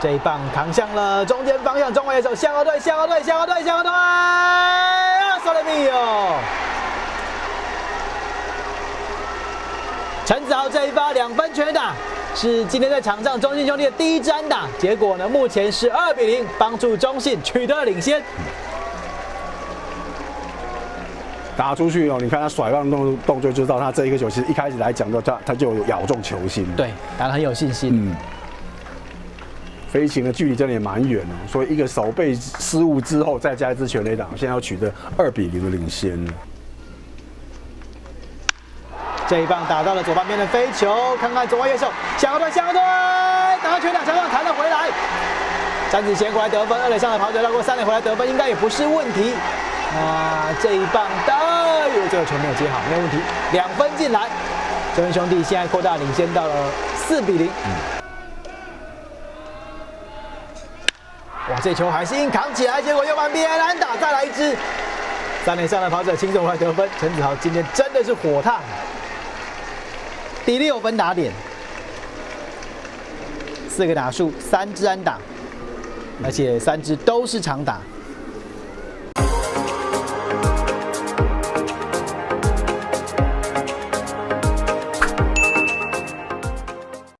这一棒扛向了中间方向，中外野手向后退，向后退，向后退，向后退，索雷米哦！陈子豪这一发2分全垒打，是今天在场上中信兄弟的第1支安打。结果呢，目前是2比0，帮助中信取得了领先。打出去哦，你看他甩棒动作，就知道他这一个球其实一开始来讲的他就有咬中球心。对，打得很有信心。飞行的距离真的也蛮远哦，所以一个守备失误之后，再加一支全垒打，现在要取得2比0的领先。这一棒打到了左半边的飞球，看看左外野手向后退，向后退，打到全垒打墙上弹了回来。詹子贤回来得分，2垒上的跑者绕过3垒回来得分，应该也不是问题。这一棒这个球没有接好，没有问题，2分进来，中信兄弟现在扩大领先到了4比0。哇，这球还是硬扛起来，结果右半边安打，再来一支。3垒上的跑者轻松回来得分，陈子豪今天真的是火烫，第6分打点，4个打数，3支安打，而且3支都是长打。